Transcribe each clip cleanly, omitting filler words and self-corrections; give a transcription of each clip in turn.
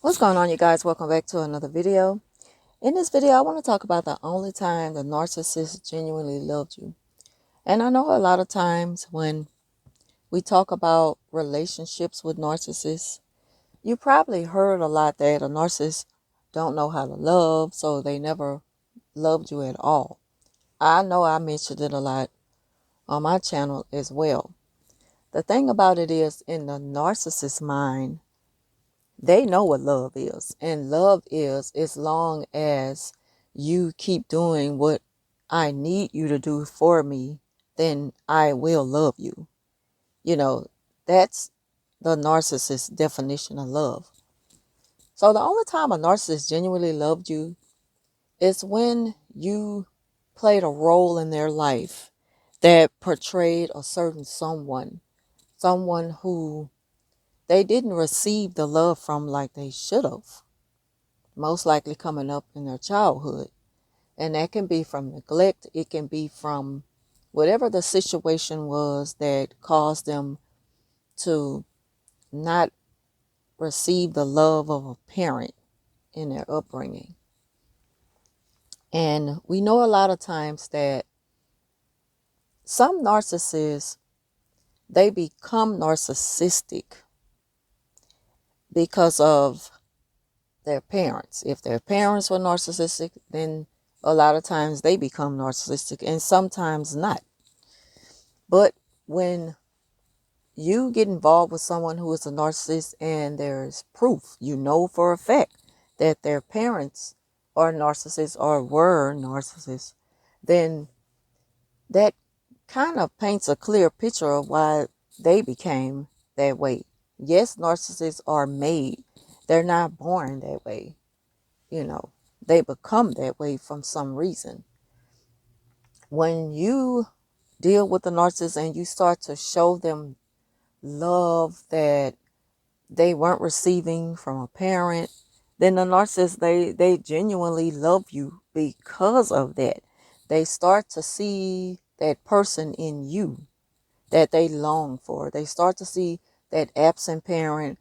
What's going on, you guys? Welcome back to another video. In this video, I want to talk about the only time the narcissist genuinely loved you. And I know a lot of times when we talk about relationships with narcissists, you probably heard a lot that a narcissist don't know how to love, so they never loved you at all. I know I mentioned it a lot on my channel as well. The thing about it is, in the narcissist mind, they know what love is. And love is as long as you keep doing what I need you to do for me, then I will love you. You know, that's the narcissist definition of love. So the only time a narcissist genuinely loved you is when you played a role in their life that portrayed a certain someone who they didn't receive the love from like they should have, most likely coming up in their childhood. And that can be from neglect. It can be from whatever the situation was that caused them to not receive the love of a parent in their upbringing. And we know a lot of times that some narcissists, they become narcissistic because of their parents. If their parents were narcissistic, then a lot of times they become narcissistic, and sometimes not. But when you get involved with someone who is a narcissist and there's proof, you know for a fact that their parents are narcissists or were narcissists, then that kind of paints a clear picture of why they became that way. Yes, narcissists are made. They're not born that way. They become that way from some reason. When you deal with the narcissist and you start to show them love that they weren't receiving from a parent, then the narcissist, they genuinely love you because of that. They start to see that person in you that they long for. They start to see that absent parent,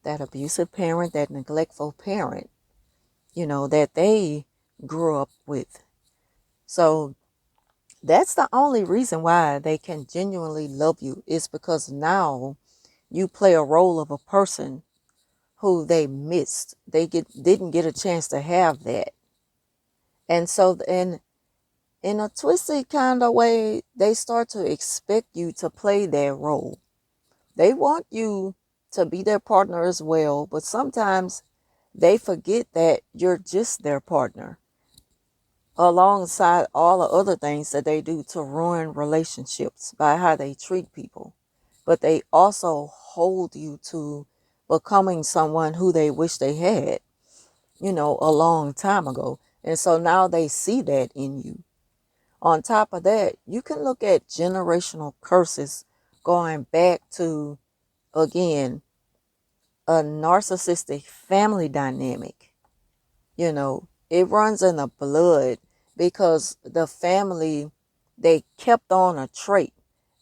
that abusive parent, that neglectful parent, that they grew up with. So that's the only reason why they can genuinely love you, is because now you play a role of a person who they missed. Didn't get a chance to have that. And so in a twisted kind of way, they start to expect you to play that role. They want you to be their partner as well, but sometimes they forget that you're just their partner, alongside all the other things that they do to ruin relationships by how they treat people. But they also hold you to becoming someone who they wish they had, a long time ago. And so now they see that in you. On top of that, you can look at generational curses going back to, again, a narcissistic family dynamic. It runs in the blood because the family, they kept on a trait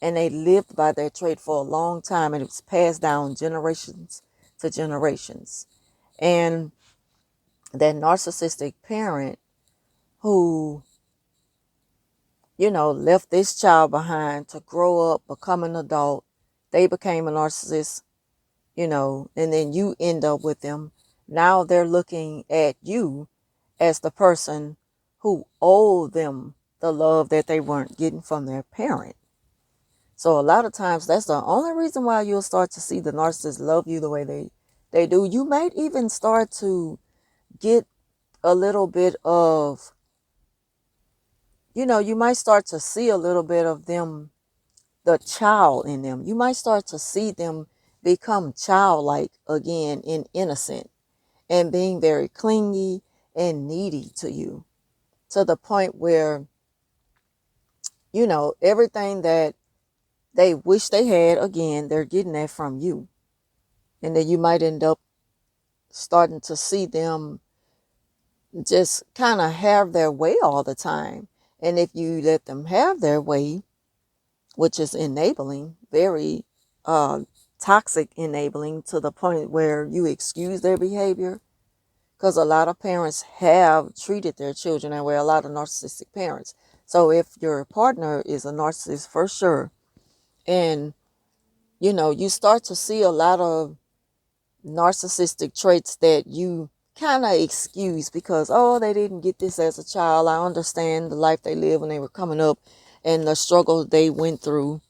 and they lived by that trait for a long time, and it was passed down generations to generations. And that narcissistic parent who, left this child behind to grow up, become an adult, they became a narcissist, and then you end up with them. Now they're looking at you as the person who owed them the love that they weren't getting from their parent. So a lot of times that's the only reason why you'll start to see the narcissist love you the way they do. You might even start to get a little bit of, you might start to see a little bit of them, the child in them. You might start to see them become childlike again and innocent and being very clingy and needy to you, to the point where, everything that they wish they had, again, they're getting that from you. And then you might end up starting to see them just kind of have their way all the time. And if you let them have their way, which is enabling, very toxic enabling to the point where you excuse their behavior. Because a lot of parents have treated their children that way, a lot of narcissistic parents. So if your partner is a narcissist, for sure, and you start to see a lot of narcissistic traits that you kind of excuse because, oh, they didn't get this as a child. I understand the life they lived when they were coming up and the struggle they went through.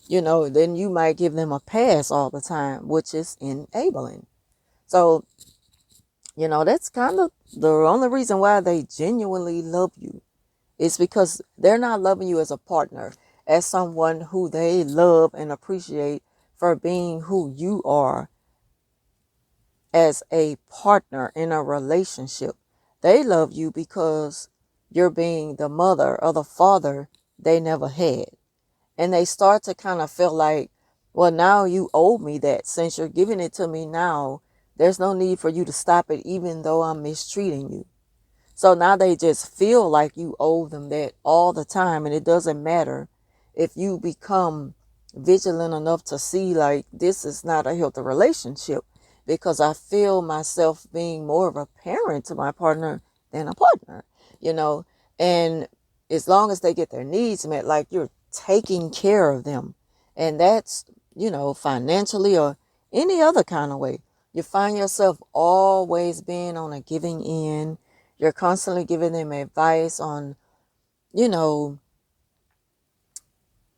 Then you might give them a pass all the time, which is enabling. So, that's kind of the only reason why they genuinely love you. Is because they're not loving you as a partner, as someone who they love and appreciate for being who you are as a partner in a relationship. They love you because you're being the mother or the father they never had. And they start to kind of feel like, well, now you owe me that. Since you're giving it to me now, there's no need for you to stop it, even though I'm mistreating you. So now they just feel like you owe them that all the time. And it doesn't matter if you become vigilant enough to see like this is not a healthy relationship, because I feel myself being more of a parent to my partner than a partner, and as long as they get their needs met, like you're taking care of them, and that's, financially or any other kind of way, you find yourself always being on a giving end. You're constantly giving them advice on, you know,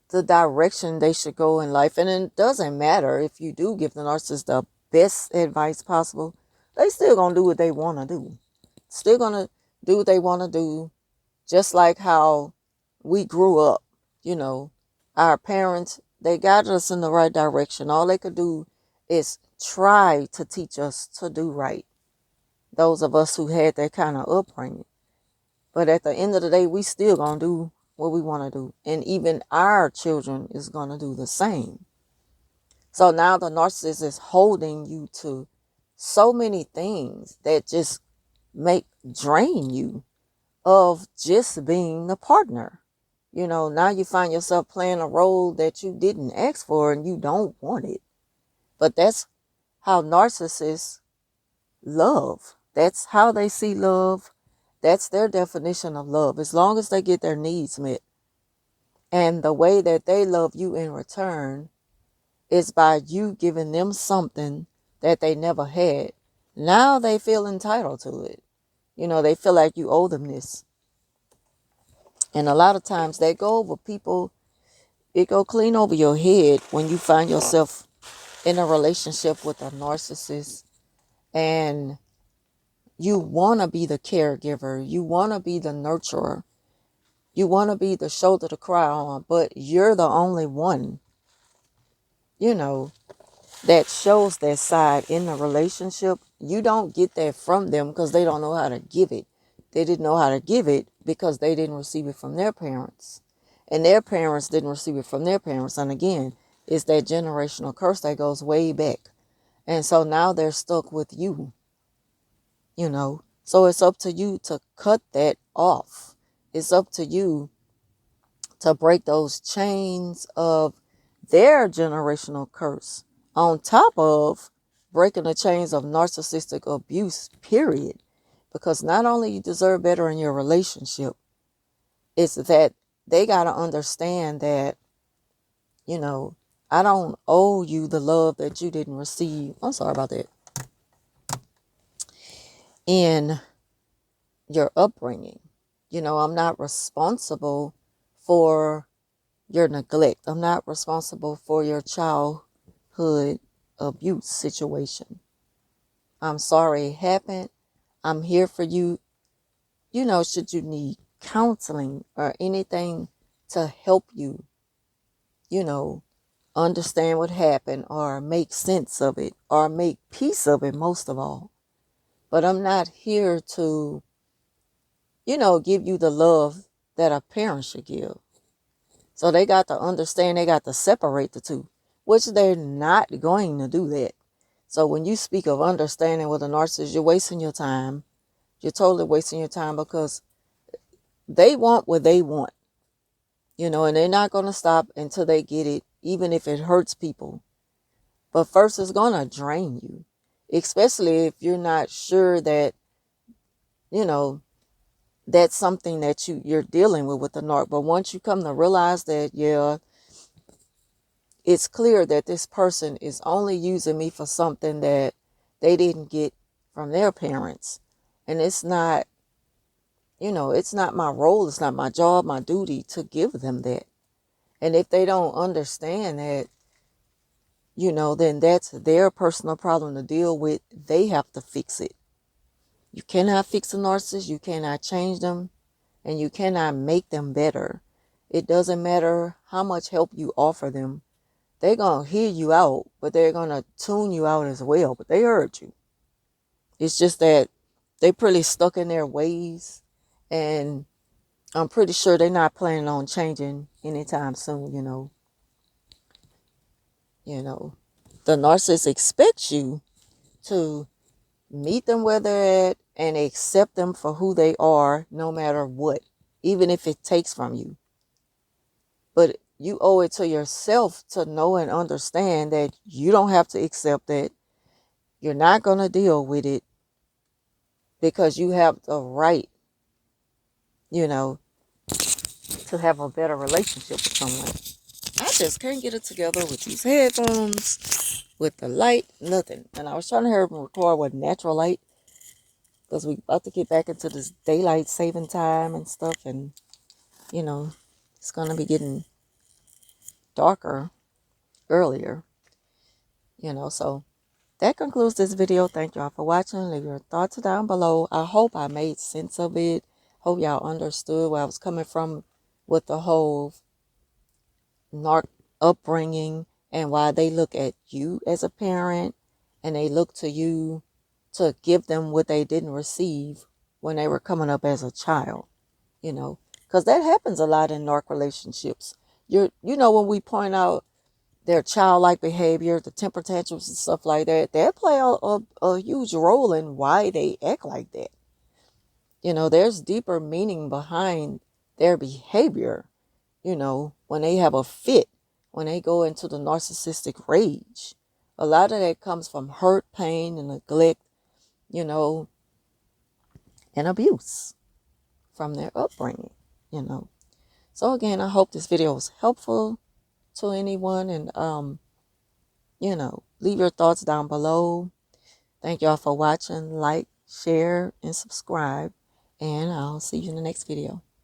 the direction they should go in life. And it doesn't matter if you do give the narcissist the best advice possible. They still gonna do what they want to do. Still gonna do what they want to do. Just like how we grew up, our parents, they guided us in the right direction. All they could do is try to teach us to do right. Those of us who had that kind of upbringing. But at the end of the day, we still gonna do what we want to do. And even our children is gonna do the same. So now the narcissist is holding you to so many things that just drain you of just being the partner. Now you find yourself playing a role that you didn't ask for and you don't want it. But that's how narcissists love. That's how they see love. That's their definition of love. As long as they get their needs met. And the way that they love you in return is by you giving them something that they never had. Now they feel entitled to it. They feel like you owe them this. And a lot of times they go over people, it go clean over your head when you find yourself in a relationship with a narcissist and you want to be the caregiver. You want to be the nurturer. You want to be the shoulder to cry on, but you're the only one, that shows that side in the relationship. You don't get that from them because they don't know how to give it. They didn't know how to give it because they didn't receive it from their parents. And their parents didn't receive it from their parents. And again, it's that generational curse that goes way back. And so now they're stuck with you, So it's up to you to cut that off. It's up to you to break those chains of their generational curse on top of breaking the chains of narcissistic abuse, period. Because not only you deserve better in your relationship, it's that they got to understand that, I don't owe you the love that you didn't receive. I'm sorry about that. In your upbringing. I'm not responsible for your neglect. I'm not responsible for your childhood abuse situation. I'm sorry it happened. I'm here for you. Should you need counseling or anything to help you, understand what happened or make sense of it or make peace of it, most of all. But I'm not here to, give you the love that a parent should give. So they got to understand, they got to separate the two, which they're not going to do that. So when you speak of understanding with a narcissist, you're wasting your time. You're totally wasting your time because they want what they want, and they're not going to stop until they get it, even if it hurts people. But first, it's going to drain you, especially if you're not sure that, you know, that's something that you're dealing with the narc. But once you come to realize that, yeah, it's clear that this person is only using me for something that they didn't get from their parents. And it's not, it's not my role, it's not my job, my duty to give them that. And if they don't understand that, then that's their personal problem to deal with. They have to fix it. You cannot fix a narcissist, you cannot change them, and you cannot make them better. It doesn't matter how much help you offer them. They're going to hear you out, but they're going to tune you out as well. But they heard you. It's just that they're pretty stuck in their ways. And I'm pretty sure they're not planning on changing anytime soon, The narcissist expects you to meet them where they're at and accept them for who they are, no matter what, even if it takes from you. But you owe it to yourself to know and understand that you don't have to accept it. You're not going to deal with it because you have the right, you know, to have a better relationship with someone. I just can't get it together with these headphones, with the light, nothing. And I was trying to record with natural light because we about to get back into this daylight saving time and stuff. And, it's going to be getting darker earlier, so that concludes this video. Thank y'all for watching. Leave your thoughts down below. I hope I made sense of it. Hope y'all understood where I was coming from with the whole narc upbringing and why they look at you as a parent and they look to you to give them what they didn't receive when they were coming up as a child, because that happens a lot in narc relationships. When we point out their childlike behavior, the temper tantrums and stuff like that, that play a huge role in why they act like that. There's deeper meaning behind their behavior, when they have a fit, when they go into the narcissistic rage. A lot of that comes from hurt, pain, and neglect, and abuse from their upbringing, So again, I hope this video was helpful to anyone, and leave your thoughts down below. Thank y'all for watching. Like, share, and subscribe, and I'll see you in the next video.